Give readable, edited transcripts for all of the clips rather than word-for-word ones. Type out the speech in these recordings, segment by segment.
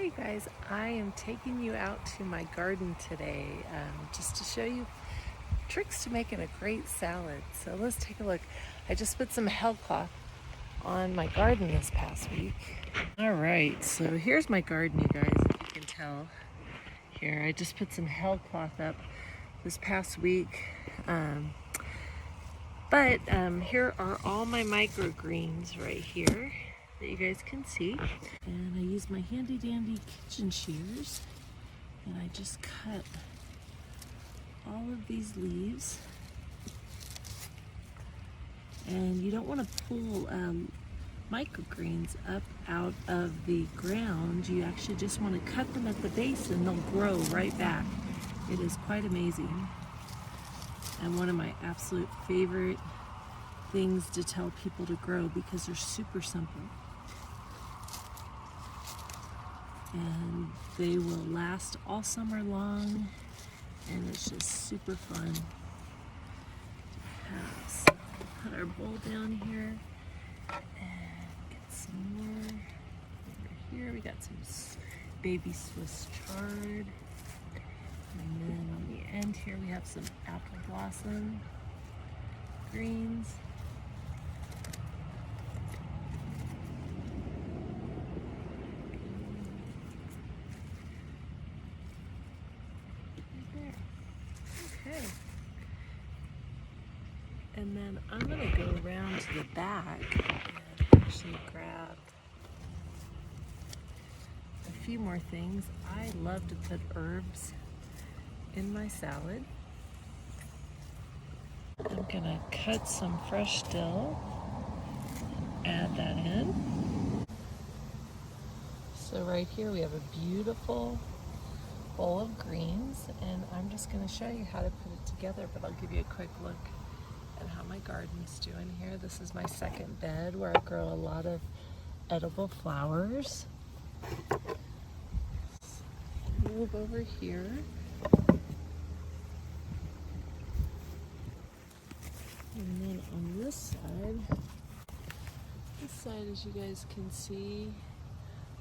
Hi guys, I am taking you out to my garden today just to show you tricks to making a great salad. So let's take a look. I just put some hell cloth on my garden this past week. All right, so here's my garden, you guys, if you can tell. Here, I just put some hell cloth up this past week. But here are all my microgreens right here that you guys can see. And I use my handy dandy kitchen shears and I just cut all of these leaves. And you don't want to pull microgreens up out of the ground. You actually just want to cut them at the base and they'll grow right back. It is quite amazing. And one of my absolute favorite things to tell people to grow because they're super simple. And they will last all summer long, and it's just super fun to have. So I'll put our bowl down here and get some more over here. We got some baby Swiss chard. And then on the end here we have some apple blossom greens. Okay. And then I'm going to go around to the back and actually grab a few more things. I love to put herbs in my salad. I'm going to cut some fresh dill and add that in. So right here we have a beautiful bowl of greens, and I'm just going to show you how to put it together, but I'll give you a quick look at how my garden's doing here. This is my second bed where I grow a lot of edible flowers. Move over here. And then on this side, as you guys can see,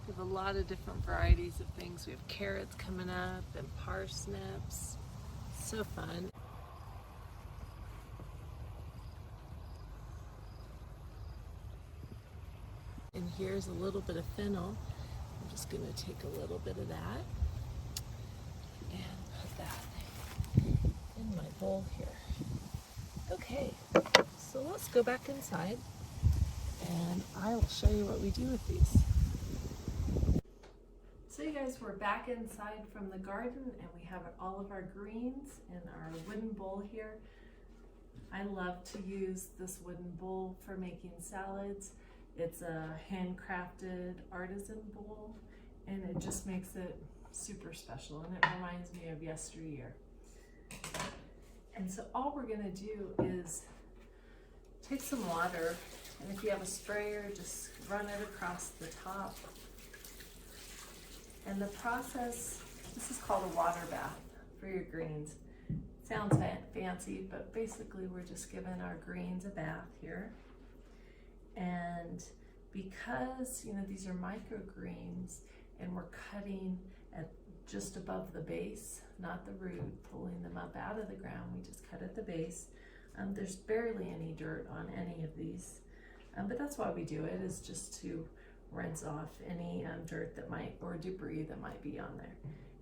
we have a lot of different varieties of things. We have carrots coming up and parsnips. So fun. And here's a little bit of fennel. I'm just going to take a little bit of that and put that in my bowl here. Okay, so let's go back inside and I will show you what we do with these. So you guys, we're back inside from the garden and we have all of our greens in our wooden bowl here. I love to use this wooden bowl for making salads. It's a handcrafted artisan bowl and it just makes it super special and it reminds me of yesteryear. And so all we're gonna do is take some water, and if you have a sprayer, just run it across the top. And the process, this is called a water bath for your greens. Sounds fancy, but basically we're just giving our greens a bath here. And because, you know, these are microgreens and we're cutting at just above the base, not the root, pulling them up out of the ground, we just cut at the base. There's barely any dirt on any of these, but that's why we do it, is just to rinse off any dirt that might, or debris that might be on there.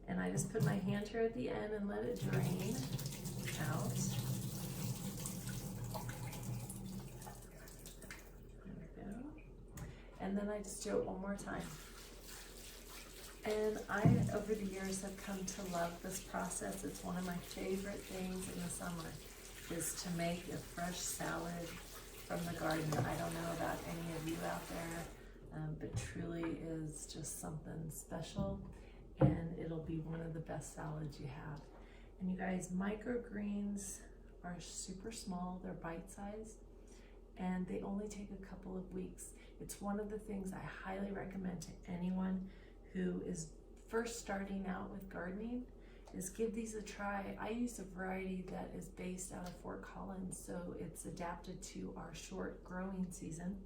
And I just put my hand here at the end and let it drain out. There we go. And then I just do it one more time. And I, over the years, have come to love this process. It's one of my favorite things in the summer, is to make a fresh salad from the garden. I don't know about any of you out there, but truly is just something special, and it'll be one of the best salads you have. And you guys, microgreens are super small, they're bite-sized, and they only take a couple of weeks. It's one of the things I highly recommend to anyone who is first starting out with gardening, is give these a try. I use a variety that is based out of Fort Collins, so it's adapted to our short growing season.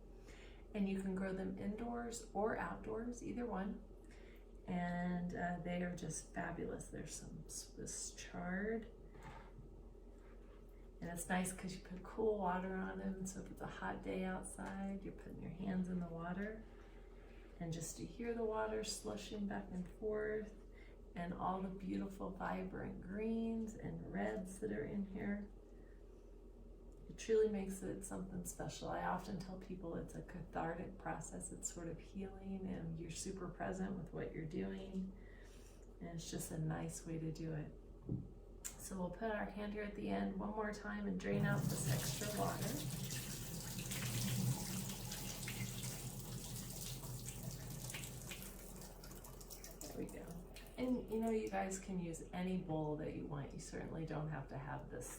And you can grow them indoors or outdoors, either one. and they are just fabulous. There's some Swiss chard, and it's nice because you put cool water on them, so if it's a hot day outside, you're putting your hands in the water, and just to hear the water slushing back and forth, and all the beautiful vibrant greens and reds that are in here, it truly makes it something special. I often tell people it's a cathartic process. It's sort of healing, and you're super present with what you're doing, and it's just a nice way to do it. So we'll put our hand here at the end one more time and drain out this extra water. There we go. And you know, you guys can use any bowl that you want. You certainly don't have to have this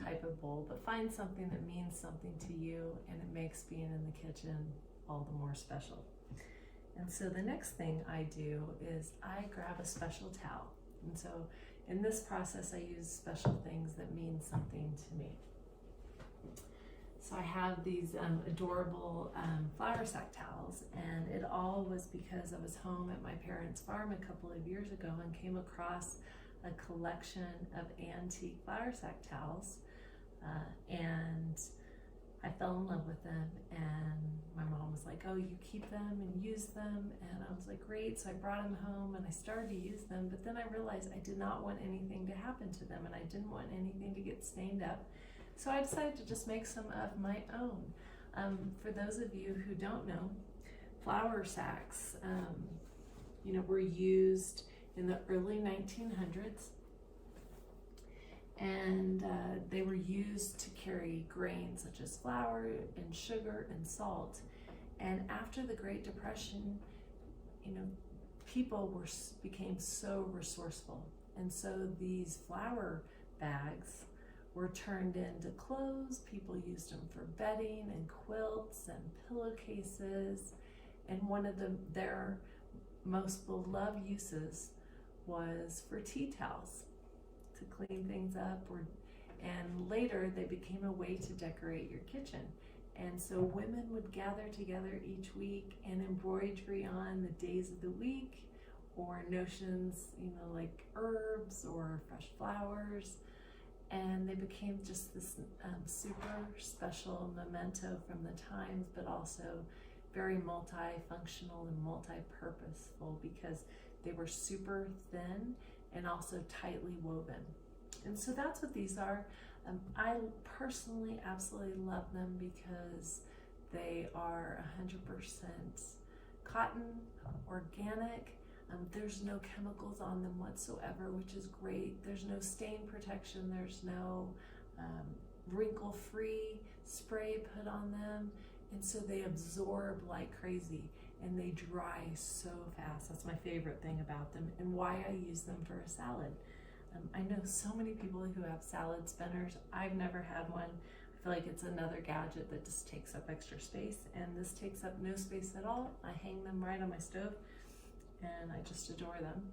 type of bowl, but find something that means something to you, and it makes being in the kitchen all the more special. And so the next thing I do is I grab a special towel. And so in this process, I use special things that mean something to me. So I have these adorable flour sack towels, and it all was because I was home at my parents' farm a couple of years ago and came across a collection of antique flour sack towels, and I fell in love with them, and my mom was like, oh, you keep them and use them, and I was like, great. So I brought them home and I started to use them, but then I realized I did not want anything to happen to them, and I didn't want anything to get stained up. So I decided to just make some of my own. For those of you who don't know, flour sacks, were used in the early 1900s, and they were used to carry grains such as flour and sugar and salt. And after the Great Depression, people became so resourceful, and so these flour bags were turned into clothes. People used them for bedding and quilts and pillowcases, and one of their most beloved uses was for tea towels, to clean things up, and later they became a way to decorate your kitchen. And so women would gather together each week and embroidery on the days of the week, or notions, like herbs or fresh flowers, and they became just this super special memento from the times, but also very multifunctional and multi-purposeful because they were super thin and also tightly woven. And so that's what these are. I personally absolutely love them because they are 100% cotton, organic. There's no chemicals on them whatsoever, which is great. There's no stain protection. There's no wrinkle-free spray put on them. And so they absorb like crazy, and they dry so fast. That's my favorite thing about them, and why I use them for a salad. I know so many people who have salad spinners. I've never had one. I feel like it's another gadget that just takes up extra space, and this takes up no space at all. I hang them right on my stove, and I just adore them.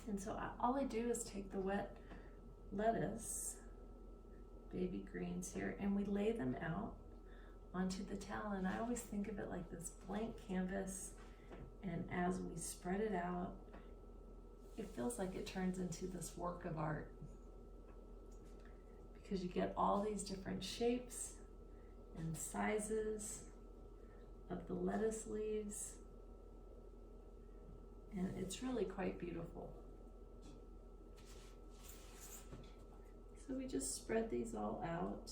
And so all I do is take the wet lettuce, baby greens here, and we lay them out onto the towel. And I always think of it like this blank canvas, and as we spread it out, it feels like it turns into this work of art, because you get all these different shapes and sizes of the lettuce leaves, and it's really quite beautiful. So we just spread these all out.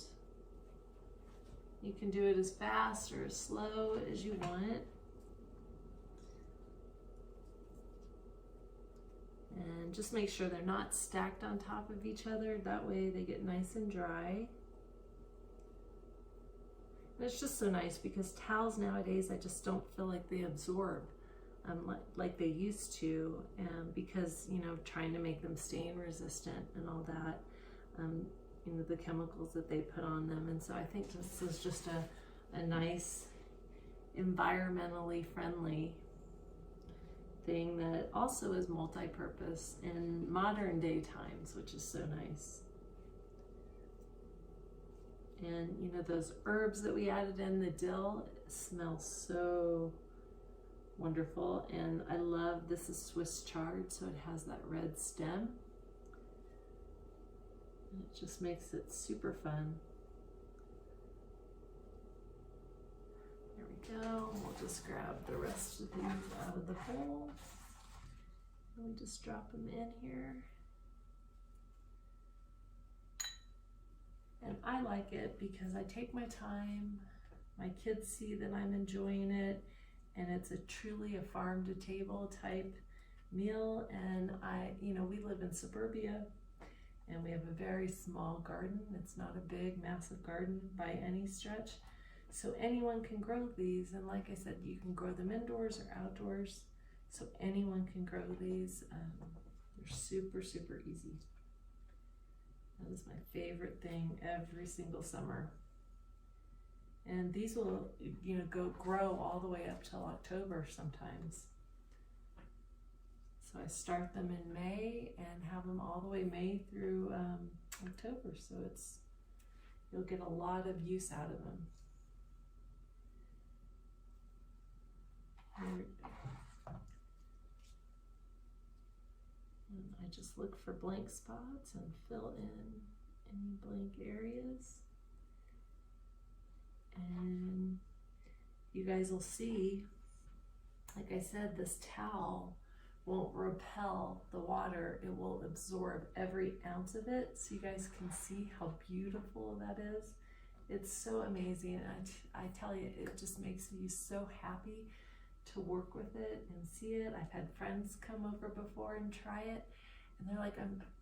You can do it as fast or as slow as you want. And just make sure they're not stacked on top of each other. That way they get nice and dry. And it's just so nice because towels nowadays, I just don't feel like they absorb like they used to, because, trying to make them stain resistant and all that. you know, the chemicals that they put on them. And so I think this is just a nice, environmentally friendly thing that also is multi-purpose in modern day times, which is so nice. And you know, those herbs that we added in, the dill, smells so wonderful. And I love, this is Swiss chard, so it has that red stem. And it just makes it super fun. There we go. We'll just grab the rest of these out of the bowl. And we just drop them in here. And I like it because I take my time. My kids see that I'm enjoying it, and it's a truly a farm to table type meal. And you know, we live in suburbia, and we have a very small garden. It's not a big, massive garden by any stretch. So anyone can grow these. And like I said, you can grow them indoors or outdoors. So anyone can grow these. They're super, super easy. That is my favorite thing every single summer. And these will, you know, grow all the way up till October sometimes. So I start them in May and have them all the way May through October. So you'll get a lot of use out of them. And I just look for blank spots and fill in any blank areas. And you guys will see, like I said, this towel won't repel the water. It will absorb every ounce of it. So you guys can see how beautiful that is. It's so amazing. I tell you, it just makes me so happy to work with it and see it. I've had friends come over before and try it, and they're like,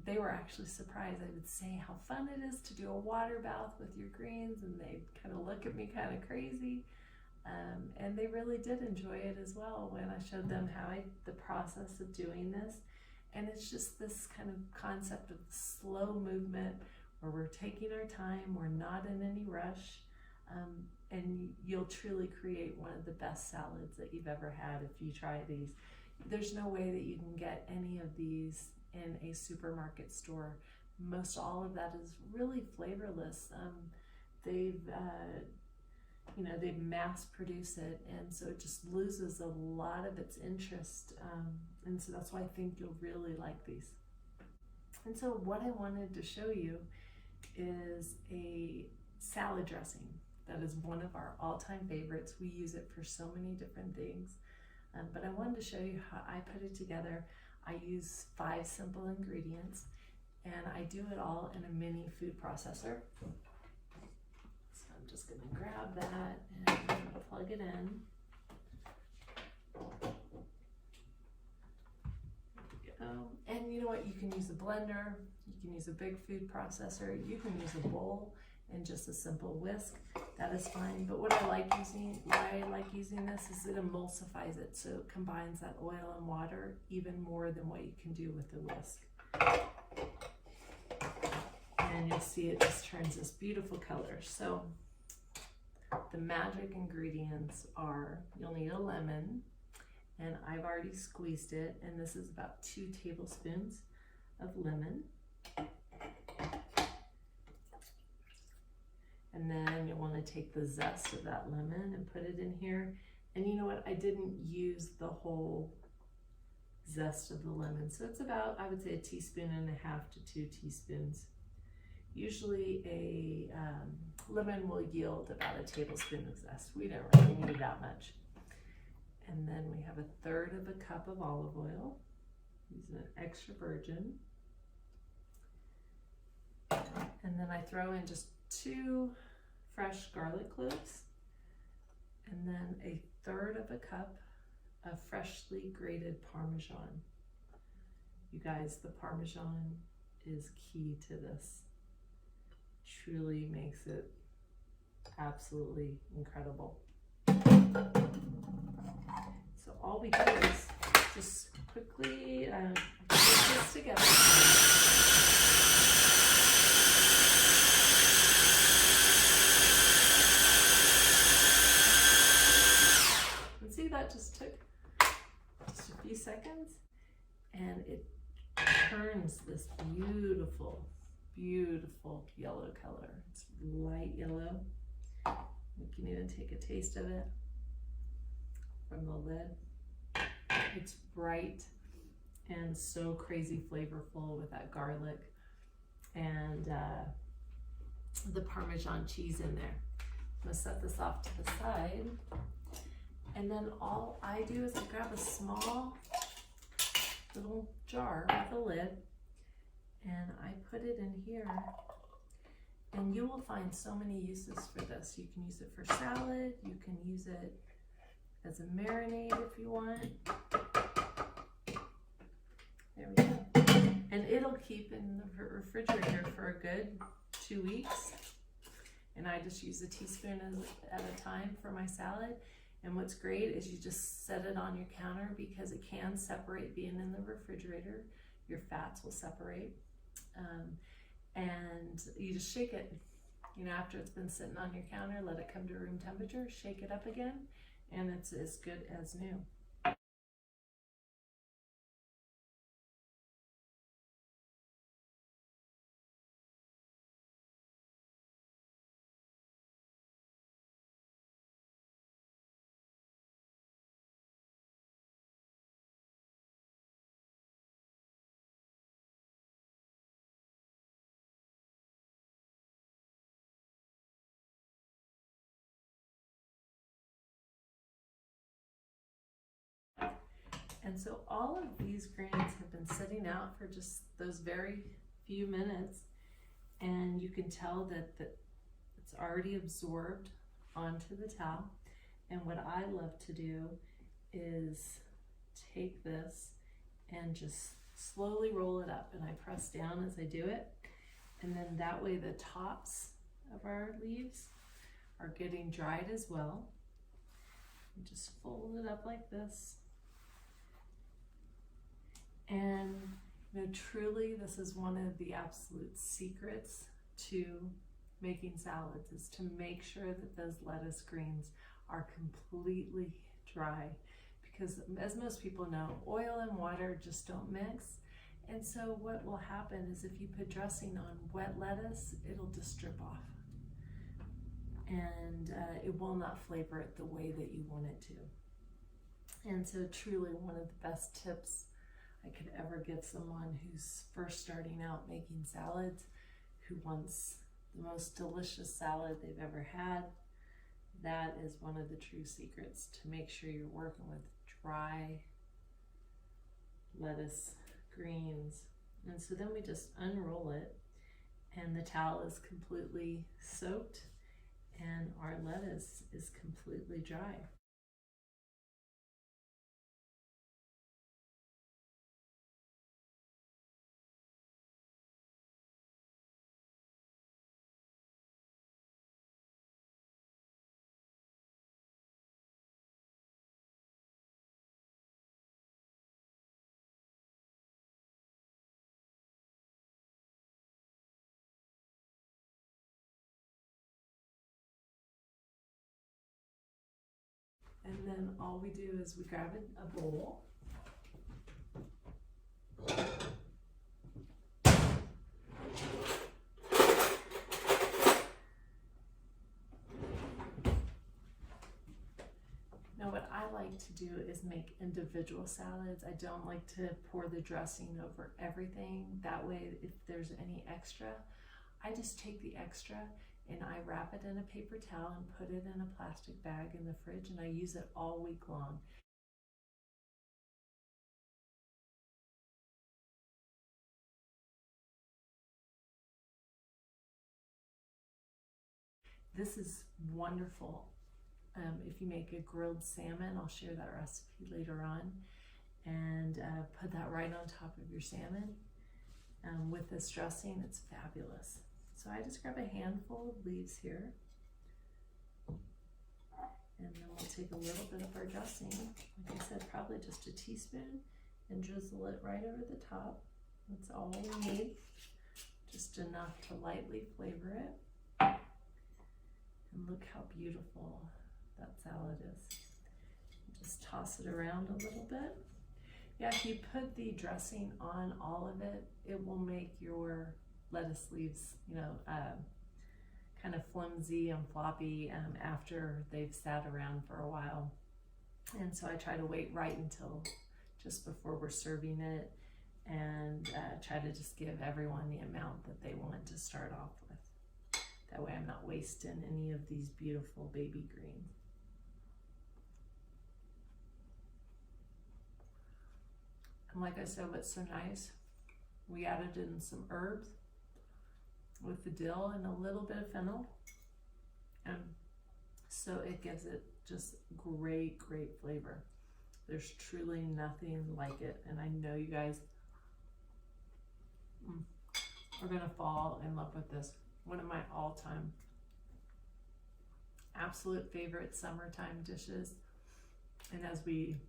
they were actually surprised. I would say how fun it is to do a water bath with your greens, and they kind of look at me kind of crazy. And they really did enjoy it as well when I showed them the process of doing this. And it's just this kind of concept of slow movement where we're taking our time, we're not in any rush, and you'll truly create one of the best salads that you've ever had if you try these. There's no way that you can get any of these in a supermarket store. Most all of that is really flavorless. They've mass produce it, and so it just loses a lot of its interest. And so that's why I think you'll really like these. And so what I wanted to show you is a salad dressing that is one of our all-time favorites. We use it for so many different things, but I wanted to show you how I put it together. I use 5 simple ingredients, and I do it all in a mini food processor. So I'm just going to grab that and plug it in. And you know what, you can use a blender, you can use a big food processor, you can use a bowl and just a simple whisk. That is fine. But why I like using this is it emulsifies it, so it combines that oil and water even more than what you can do with the whisk. And you'll see it just turns this beautiful color. So the magic ingredients are, you'll need a lemon, and I've already squeezed it, and this is about 2 tablespoons of lemon. And then you want to take the zest of that lemon and put it in here. And you know what, I didn't use the whole zest of the lemon, so it's about, I would say, 1.5 teaspoons to 2 teaspoons. Usually a lemon will yield about 1 tablespoon of zest. We don't really need that much. And then we have 1/3 cup of olive oil, using an extra virgin. And then I throw in just 2 fresh garlic cloves, and then 1/3 cup of freshly grated Parmesan. You guys, the Parmesan is key to this. Truly makes it absolutely incredible. So all we do is just quickly put this together. that just took just a few seconds, and it turns this beautiful, beautiful yellow color. It's light yellow. You can even take a taste of it from the lid. It's bright and so crazy flavorful with that garlic and the Parmesan cheese in there. I'm gonna set this off to the side, and then all I do is I grab a small little jar with a lid, and I put it in here, and you will find so many uses for this. You can use it for salad, you can use it as a marinade if you want. There we go. And it'll keep in the refrigerator for a good 2 weeks. And I just use a teaspoon at a time for my salad. And what's great is you just set it on your counter because it can separate being in the refrigerator. Your fats will separate. And you just shake it. You know, after it's been sitting on your counter, let it come to room temperature, shake it up again, and it's as good as new. And so all of these greens have been sitting out for just those very few minutes, and you can tell that it's already absorbed onto the towel. And what I love to do is take this and just slowly roll it up, and I press down as I do it, and then that way the tops of our leaves are getting dried as well. And just fold it up like this. And you know, truly, this is one of the absolute secrets to making salads, is to make sure that those lettuce greens are completely dry. Because as most people know, oil and water just don't mix. And so what will happen is if you put dressing on wet lettuce, it'll just drip off. And it will not flavor it the way that you want it to. And so truly one of the best tips I could ever give someone who's first starting out making salads, who wants the most delicious salad they've ever had, that is one of the true secrets, to make sure you're working with dry lettuce greens. And so then we just unroll it, and the towel is completely soaked and our lettuce is completely dry. And then all we do is we grab a bowl. Now what I like to do is make individual salads. I don't like to pour the dressing over everything. That way, if there's any extra, I just take the extra and I wrap it in a paper towel and put it in a plastic bag in the fridge, and I use it all week long. This is wonderful. If you make a grilled salmon, I'll share that recipe later on, and put that right on top of your salmon. With this dressing, it's fabulous. So I just grab a handful of leaves here, and then we'll take a little bit of our dressing, like I said, probably just a teaspoon, and drizzle it right over the top. That's all we need, just enough to lightly flavor it. And look how beautiful that salad is. Just toss it around a little bit. Yeah, if you put the dressing on all of it, it will make your lettuce leaves, kind of flimsy and floppy after they've sat around for a while. And so I try to wait right until just before we're serving it, and try to just give everyone the amount that they want to start off with. That way I'm not wasting any of these beautiful baby greens. And like I said, what's so nice, we added in some herbs with the dill and a little bit of fennel. And so it gives it just great, great flavor. There's truly nothing like it. And I know you guys are gonna fall in love with this. One of my all-time absolute favorite summertime dishes. And as we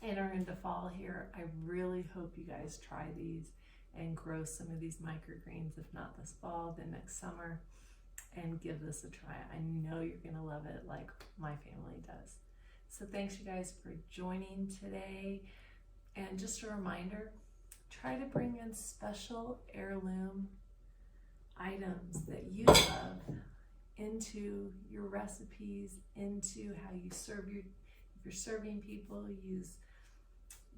enter into fall here, I really hope you guys try these and grow some of these microgreens, if not this fall, then next summer, and give this a try. I know you're gonna love it like my family does. So thanks you guys for joining today. And just a reminder, try to bring in special heirloom items that you love into your recipes, into how you serve if you're serving people, use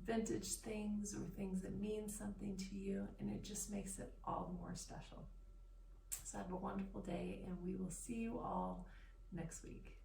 vintage things or things that mean something to you, and it just makes it all the more special. So have a wonderful day, and we will see you all next week.